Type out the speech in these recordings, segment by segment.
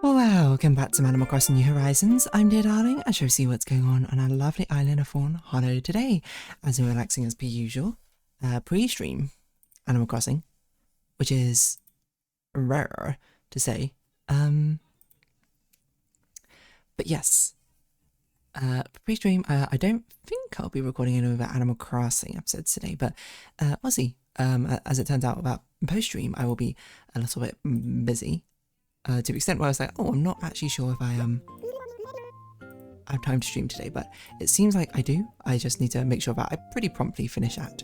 Welcome back to Animal Crossing New Horizons. I'm dear darling. I shall see what's going on our lovely island of Fawnhallow today, as we're relaxing as per usual. Pre-stream Animal Crossing, which is rare to say. But yes, pre-stream. I don't think I'll be recording any of our Animal Crossing episodes today, but we'll see. As it turns out, about post-stream, I will be a little bit busy. To the extent where I was like, oh, I'm not actually sure if I have time to stream today, but it seems like I do. I just need to make sure that I pretty promptly finish at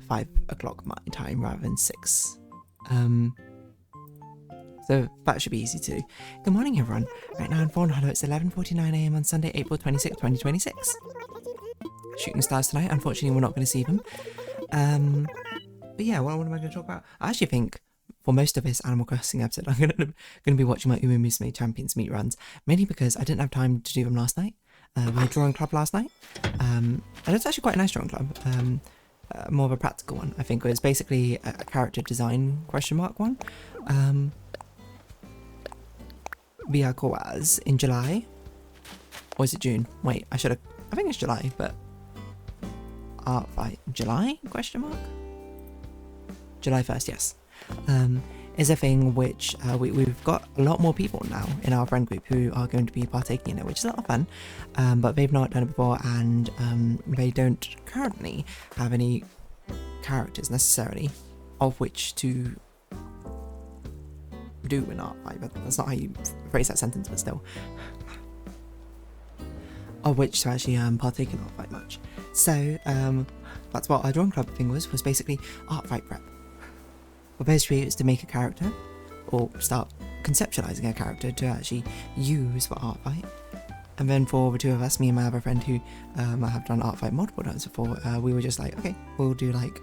5 o'clock my time rather than 6. So that should be easy to do. Good morning, everyone. Right now in Fawnhallow, it's 11:49 AM on Sunday, April 26, 2026. Shooting stars tonight. Unfortunately, we're not going to see them. But yeah, what am I going to talk about? I actually think for most of this Animal Crossing episode, I'm going to be watching my Umumusme Champions meet runs, mainly because I didn't have time to do them last night. We had a drawing club last night, and it's actually quite a nice drawing club, more of a practical one. I think it was basically a character design question mark one. We are Kawaz in July, or is it June? Wait, I think it's July, but art fight July question mark? July 1st, yes. Is a thing which we've got a lot more people now in our friend group who are going to be partaking in it, which is a lot of fun, but they've not done it before, and they don't currently have any characters necessarily of which to do an art fight. But that's not how you phrase that sentence, but still, of which to actually partake in art fight much. So that's what our drawing club thing was basically art fight prep. For those three, it's to make a character, or start conceptualizing a character to actually use for art fight. And then for the two of us, me and my other friend who I have done art fight multiple times before, we were just like, okay, we'll do like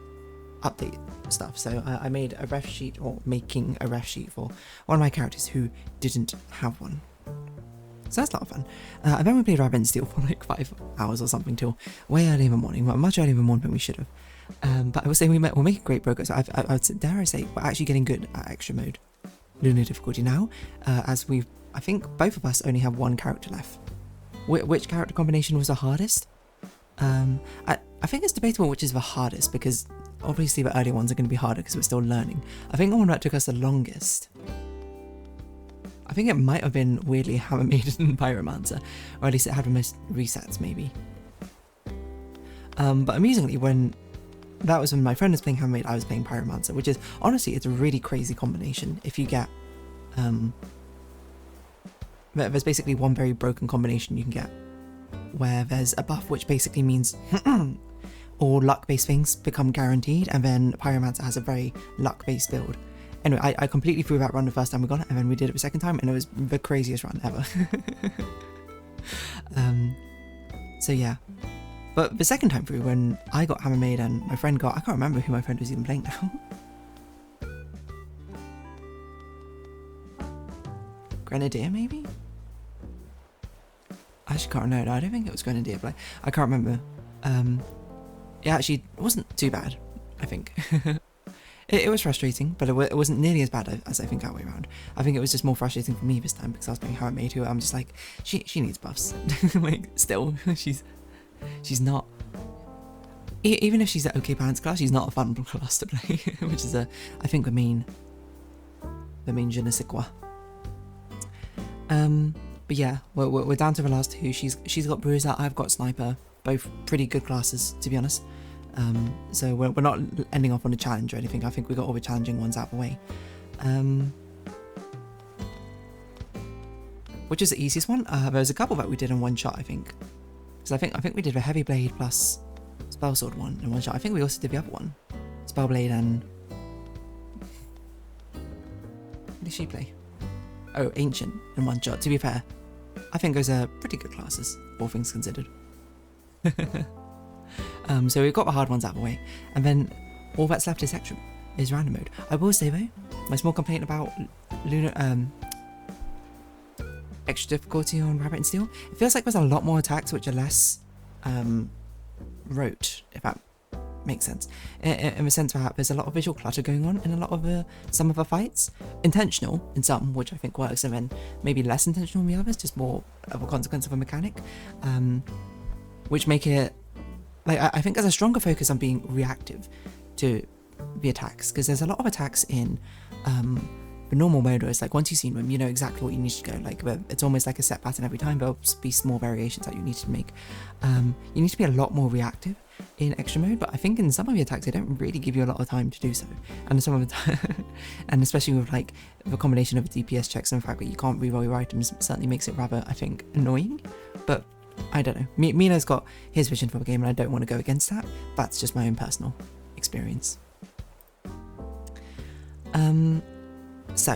update stuff. So I made a ref sheet, or making a ref sheet for one of my characters who didn't have one. So that's a lot of fun. And then we played Rabbit and Steel for like 5 hours or something till way early in the morning, much earlier in the morning than we should have. But I would say we're making great progress. I would dare I say we're actually getting good at extra mode lunar difficulty now, as I think both of us only have one character left. Which character combination was the hardest? I think it's debatable which is the hardest, because obviously the earlier ones are going to be harder because we're still learning. I think the one that took us the longest, I think it might have been weirdly Hammer Maiden and Pyromancer, or at least it had the most resets maybe. But amusingly, when my friend was playing Hammer Maiden, I was playing Pyromancer, which is honestly, it's a really crazy combination. If you get there's basically one very broken combination you can get, where there's a buff which basically means all luck-based things become guaranteed, and then Pyromancer has a very luck-based build. Anyway, I completely threw that run the first time we got it, and then we did it the second time, and it was the craziest run ever. So yeah. But the second time through, when I got Hammer Maid and my friend got, I can't remember who my friend was even playing now. Grenadier, maybe? I actually can't remember. No, I don't think it was Grenadier, but I can't remember. It actually wasn't too bad, I think. It was frustrating, but it wasn't nearly as bad as I think that way around. I think it was just more frustrating for me this time, because I was playing Hammer Maid, who I'm just like, she needs buffs. Like, still, she's not, even if she's an okay balance class, she's not a fun class to play, which is I think the main je ne sais quoi. But yeah, we're down to the last two. She's got Bruiser, I've got Sniper, both pretty good classes, to be honest. So we're not ending off on a challenge or anything. I think we got all the challenging ones out of the way. Which is the easiest one? There was a couple that we did in one shot, I think. So I think we did the Heavy Blade plus Spell Sword one in one shot. I think we also did the other one, Spell Blade and what did she play? Oh, Ancient in one shot. To be fair, I think those are pretty good classes, all things considered. So we've got the hard ones out of the way, and then all that's left is random mode. I will say though, my small complaint about extra difficulty on Rabbit and Steel, it feels like there's a lot more attacks which are less rote, if that makes sense. In the sense that there's a lot of visual clutter going on in a lot of some of the fights. Intentional in some, which I think works, and then maybe less intentional in the others, just more of a consequence of a mechanic, which make it, like, I think there's a stronger focus on being reactive to the attacks, because there's a lot of attacks in the normal mode where it's like once you've seen them, you know exactly what you need to go, like it's almost like a set pattern every time. There'll be small variations that you need to make. You need to be a lot more reactive in extra mode, but I think in some of the attacks they don't really give you a lot of time to do so, and some of the and especially with like the combination of DPS checks and the fact that you can't reroll your items certainly makes it rather, I think, annoying. But I don't know, Milo's got his vision for the game and I don't want to go against that. That's just my own personal experience. So,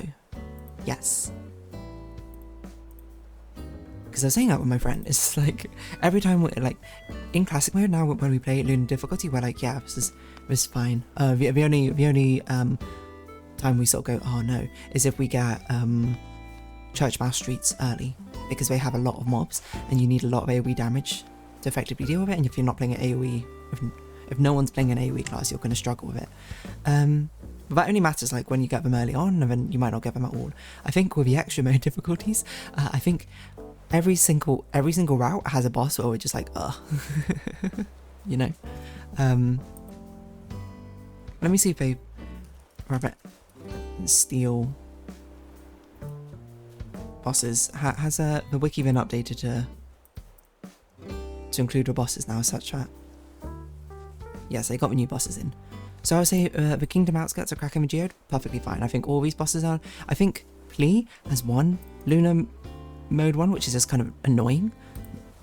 yes. Because I was saying that with my friend, it's like, every time we're like, in classic mode now when we play it in difficulty, we're like, yeah, this is fine. The only time we sort of go, oh no, is if we get Church Mouse Streets early, because they have a lot of mobs, and you need a lot of AoE damage to effectively deal with it, and if you're not playing an AoE, if no one's playing an AoE class, you're going to struggle with it. But that only matters like when you get them early on, and then you might not get them at all. I think with the extra mode difficulties, I think every single route has a boss where we're just like, ugh. You know? Let me see if they rabbit steal bosses. Has the wiki been updated to include the bosses now, such that? Yes, they got the new bosses in. So I would say the Kingdom Outskirts of Kraken and Geode, perfectly fine. I think all these bosses are. I think Plea has one Lunar mode one, which is just kind of annoying.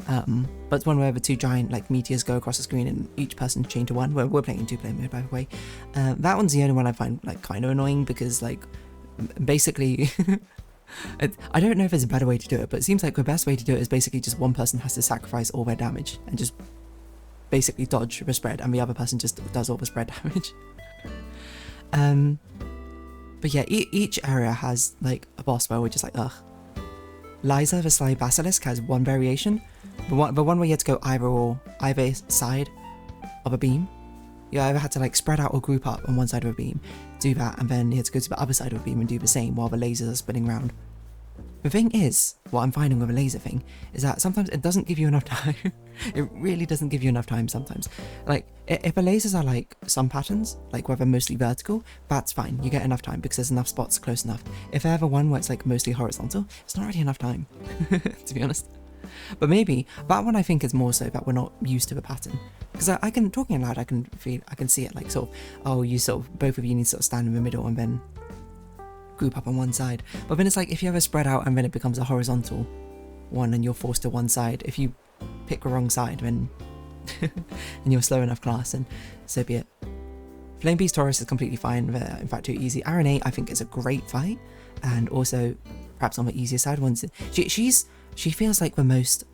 But it's one where the two giant like meteors go across the screen and each person chain to one. We're playing in 2-player mode, by the way. That one's the only one I find like kind of annoying, because like basically I don't know if there's a better way to do it, but it seems like the best way to do it is basically just one person has to sacrifice all their damage and just basically dodge the spread, and the other person just does all the spread damage. But yeah, each area has like a boss where we're just like, ugh. Liza the Sly Basilisk has one variation, the one where you had to go either side of a beam. You either had to like spread out or group up on one side of a beam, do that, and then you had to go to the other side of a beam and do the same while the lasers are spinning around. The thing is, what I'm finding with a laser thing, is that sometimes it doesn't give you enough time. It really doesn't give you enough time sometimes. Like, if the lasers are like some patterns, like where they're mostly vertical, that's fine, you get enough time because there's enough spots close enough. If they're the one where it's like mostly horizontal, it's not really enough time, to be honest. But maybe, that one I think is more so that we're not used to the pattern. Because I can, talking aloud, I can see it like sort of, oh, you sort of, both of you need to sort of stand in the middle and then group up on one side. But then it's like, if you ever spread out and then it becomes a horizontal one and you're forced to one side, if you pick the wrong side, then and you're slow enough class, and so be it. Flame Beast Taurus is completely fine, in fact too easy. ACNH I think is a great fight, and also perhaps on the easier side. Once she feels like the most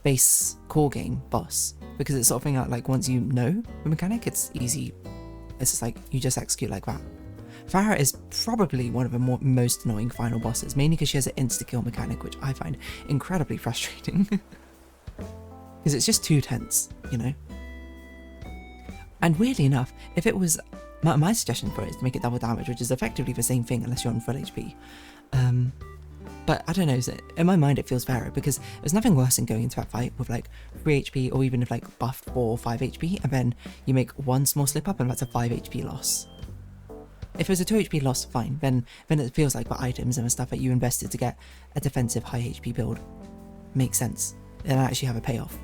base core game boss, because it's sort of thing like once you know the mechanic, it's easy. It's just like you just execute like that. Farah is probably one of the most annoying final bosses, mainly because she has an insta-kill mechanic, which I find incredibly frustrating. Because it's just too tense, you know? And weirdly enough, if it was... My suggestion for it is to make it double damage, which is effectively the same thing unless you're on full HP. But I don't know, in my mind it feels fairer, because there's nothing worse than going into that fight with like 3 HP, or even if like buffed 4 or 5 HP, and then you make one small slip up and that's a 5 HP loss. If it was a 2 HP loss, fine, then it feels like the items and the stuff that you invested to get a defensive high HP build makes sense, and actually have a payoff.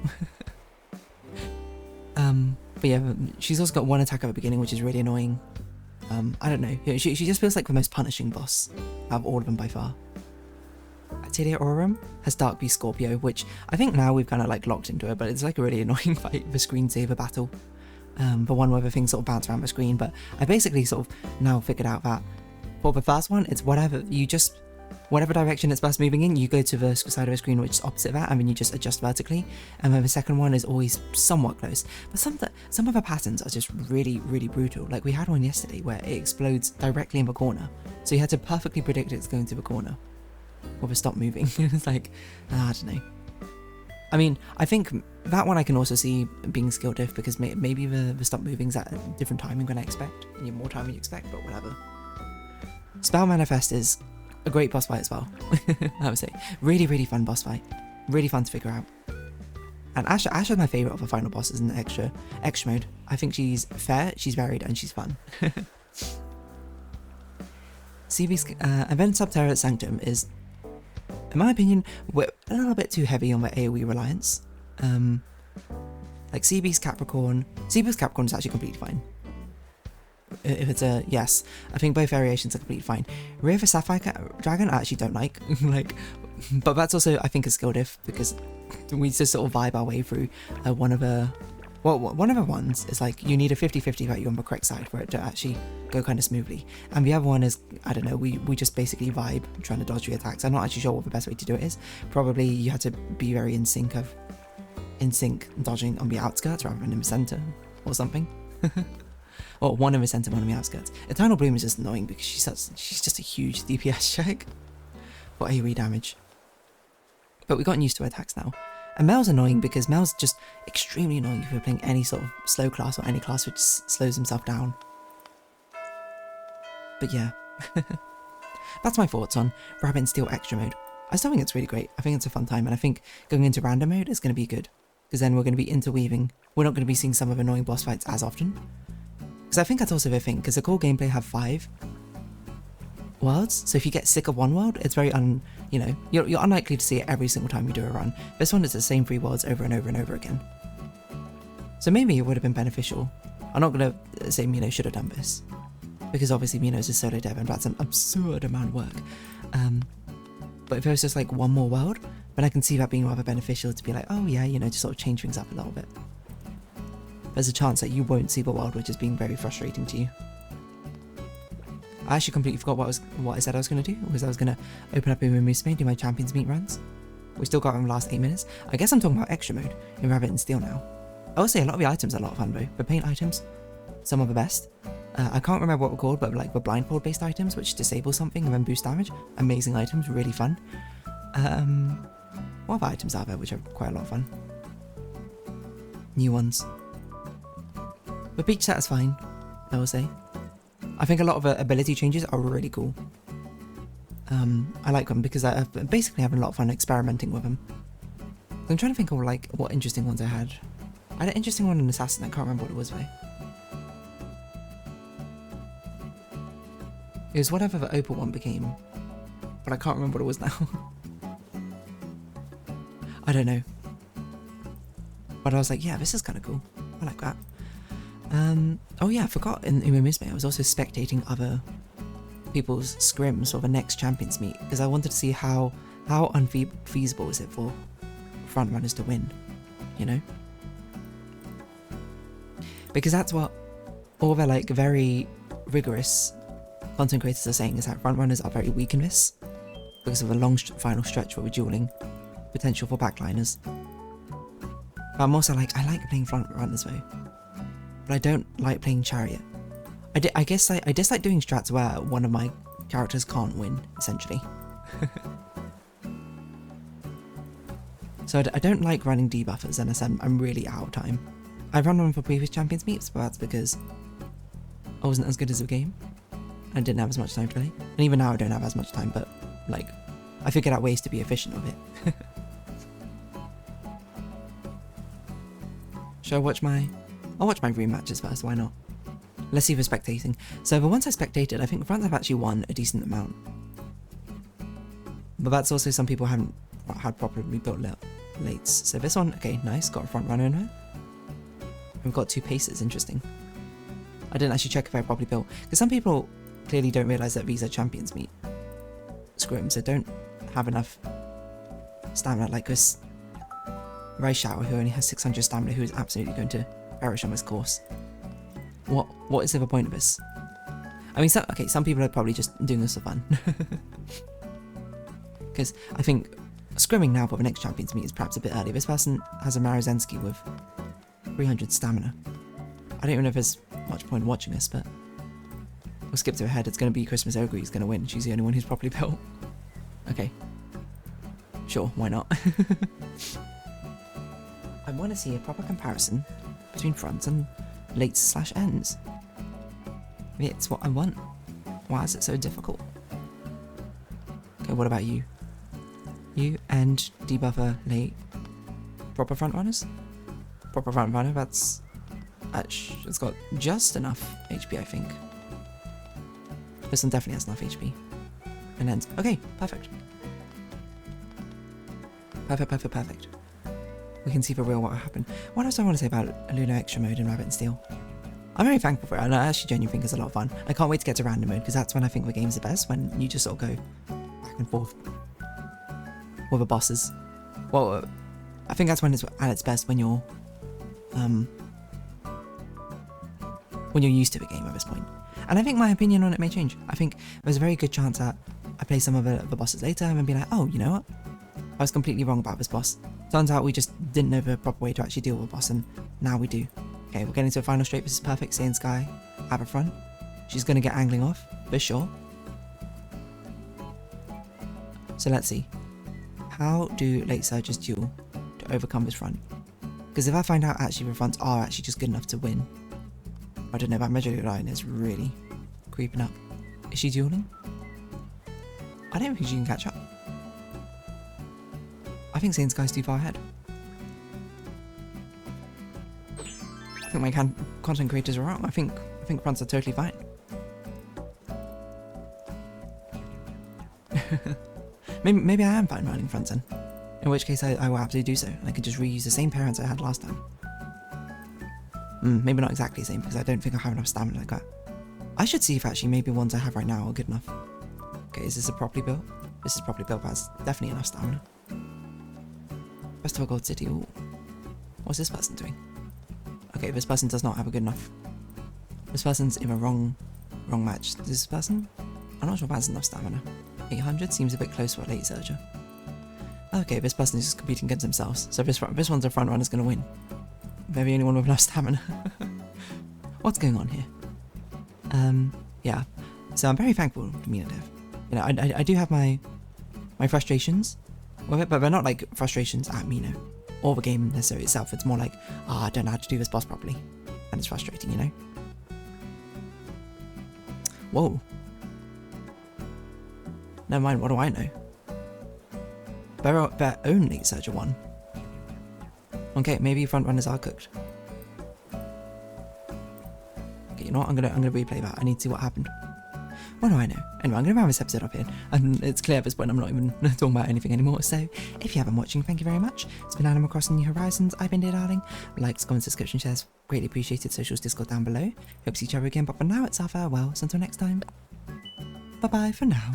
But yeah, she's also got one attack at the beginning, which is really annoying. I don't know, she just feels like the most punishing boss out of all of them by far. Atelier Aurum has Dark Beast Scorpio, which I think now we've kind of like locked into it, but it's like a really annoying fight, the screensaver battle. The one where the things sort of bounce around the screen, but I basically sort of now figured out that for the first one, it's whatever direction it's best moving in, you go to the side of the screen which is opposite that, and then you just adjust vertically, and then the second one is always somewhat close. But some of the patterns are just really, really brutal. Like we had one yesterday where it explodes directly in the corner, so you had to perfectly predict it's going to the corner, or the stop moving. It's like, I don't know. I mean, I think that one I can also see being skill diff because maybe the stop moving's at a different timing than I expect. You have more time than you expect, but whatever. Spell Manifest is a great boss fight as well. I would say. Really, really fun boss fight. Really fun to figure out. And Ashe is my favourite of the final bosses in the extra mode. I think she's fair, she's varied, and she's fun. CB's Event Subterra Sanctum is, in my opinion, we're a little bit too heavy on the AoE reliance. Like CB's Capricorn is actually completely fine. If it's a yes, I think both variations are completely fine. Rear of a Sapphire Dragon, I actually don't like. But that's also, I think, a skill diff because we just sort of vibe our way through one of the ones is like you need a 50-50 that you're on the correct side for it to actually go kind of smoothly, and the other one is, I don't know, we just basically vibe trying to dodge the attacks. I'm not actually sure what the best way to do it is. Probably you had to be very in sync dodging on the outskirts rather than in the center or something. Or one in the center, one in the outskirts. Eternal Bloom is just annoying because she's just a huge DPS check for AoE damage. But we've gotten used to her attacks now. And Mel's annoying because Mel's just extremely annoying if you're playing any sort of slow class or any class which slows himself down. But yeah. That's my thoughts on Rabbit and Steel Extra mode. I still think it's really great. I think it's a fun time, and I think going into random mode is going to be good. Because then we're going to be interweaving. We're not going to be seeing some of the annoying boss fights as often. Because I think that's also the thing, because the core gameplay have 5 worlds, so if you get sick of one world, it's very you're unlikely to see it every single time you do a run. This one is the same 3 worlds over and over and over again. So maybe it would have been beneficial. I'm not going to say Mino should have done this, because obviously Mino's a solo dev and that's an absurd amount of work. But if it was just like one more world, then I can see that being rather beneficial to be like, oh yeah, to sort of change things up a little bit. There's a chance that you won't see the world, which is being very frustrating to you. I actually completely forgot what I said I was going to do, because I was going to open up in Moose Mode, do my Champions Meet runs. We still got in the last 8 minutes. I guess I'm talking about extra mode in Rabbit and Steel now. I will say a lot of the items are a lot of fun though. The paint items, some of the best. I can't remember what we're called, but like the blindfold based items, which disable something and then boost damage. Amazing items, really fun. What other items are there which are quite a lot of fun? New ones. The beach set is fine, I will say. I think a lot of the ability changes are really cool. I like them because I'm basically having a lot of fun experimenting with them. I'm trying to think of like what interesting ones I had. I had an interesting one in Assassin, I can't remember what it was though. It was whatever the Opal one became, but I can't remember what it was now. I don't know. But I was like, yeah, this is kind of cool. I like that. Oh yeah, I forgot in Umemisme, I was also spectating other people's scrims for the next Champions Meet, because I wanted to see how unfeasible is it for frontrunners to win, Because that's what all the like very rigorous content creators are saying, is that frontrunners are very weak in this, because of the long final stretch where we're dueling, potential for backliners. But I'm also like, I like playing frontrunners though. But I don't like playing Chariot. I guess I dislike doing strats where one of my characters can't win, essentially. So I don't like running debuffers unless I'm really out of time. I've run them for previous Champions Meets, but that's because I wasn't as good as the game. I didn't have as much time to play. And even now I don't have as much time, but like, I figured out ways to be efficient with it. Should I watch I'll watch my rematches first, why not? Let's see the spectating. So the ones I spectated, I think the fronts have actually won a decent amount. But that's also some people haven't had properly built lates. So this one, okay, nice, got a front runner in there. We've got 2 paces, interesting. I didn't actually check if I properly built, because some people clearly don't realise that these are Champions Meet scrims, so don't have enough stamina, like this Rice Shower who only has 600 stamina, who is absolutely going to perish on this course. What is the point of this? I mean, some people are probably just doing this for fun. Because I think scrimming now for the next Champions Meet is perhaps a bit early. This person has a Marozensky with 300 stamina. I don't even know if there's much point in watching this, but we'll skip to ahead. It's going to be Christmas Ogre who's going to win. She's the only one who's properly built. Okay. Sure, why not? I want to see a proper comparison between fronts and late/ends. It's what I want. Why is it so difficult? Okay, what about you? You and debuffer late. Proper front runners? Proper front runner, it's got just enough HP, I think. This one definitely has enough HP. And ends. Okay, perfect. Perfect. We can see for real what happened. What else do I want to say about Lunar Extra Mode in Rabbit and Steel? I'm very thankful for it, and I actually genuinely think it's a lot of fun. I can't wait to get to random mode, because that's when I think the game's the best, when you just sort of go back and forth with the bosses. Well, I think that's when it's at its best, when you're used to the game at this point. And I think my opinion on it may change. I think there's a very good chance that I play some of the bosses later and then be like, oh, you know what? I was completely wrong about this boss. Turns out we just didn't know the proper way to actually deal with the boss, and now we do. Okay, we're getting to a final straight. This is perfect. Saiyan Sky at the front. She's going to get angling off, for sure. So let's see. How do late surges duel to overcome this front? Because if I find out actually the fronts are actually just good enough to win, I don't know, that measure line is really creeping up. Is she dueling? I don't think she can catch up. I think Saiyan Sky's too far ahead. I think my content creators are wrong. I think fronts are totally fine. maybe I am fine running fronts then. In which case I will absolutely do so. And I can just reuse the same parents I had last time. Maybe not exactly the same, because I don't think I have enough stamina like that. I should see if actually maybe ones I have right now are good enough. Okay, is this a properly built? This is properly built, but has definitely enough stamina. Festival Gold City. Ooh. What's this person doing? Okay, this person does not have a good enough. This person's in a wrong match. This person? I'm not sure if has enough stamina. 800 seems a bit close for a late surger. Okay, this person is just competing against themselves. So this one's a front runner's gonna win. They're the only one with enough stamina. What's going on here? Yeah. So I'm very thankful to Mina Dev. You know, I do have my frustrations with it, but they're not like frustrations at Mino or the game necessarily itself. It's more like, I don't know how to do this boss properly, and it's frustrating, you know. Whoa. Never mind. What do I know? Their own late surger won. Okay, maybe front runners are cooked. Okay, you know what? I'm gonna replay that. I need to see what happened. What do I know? Anyway, I'm gonna wrap this episode up here. And it's clear at this point I'm not even talking about anything anymore. So, if you have been watching, thank you very much. It's been Animal Crossing New Horizons. I've been Dear Darling. Likes, comments, subscription, shares, greatly appreciated. Socials, Discord down below. Hope to see each other again. But for now, it's our farewell. So until next time. Bye bye for now.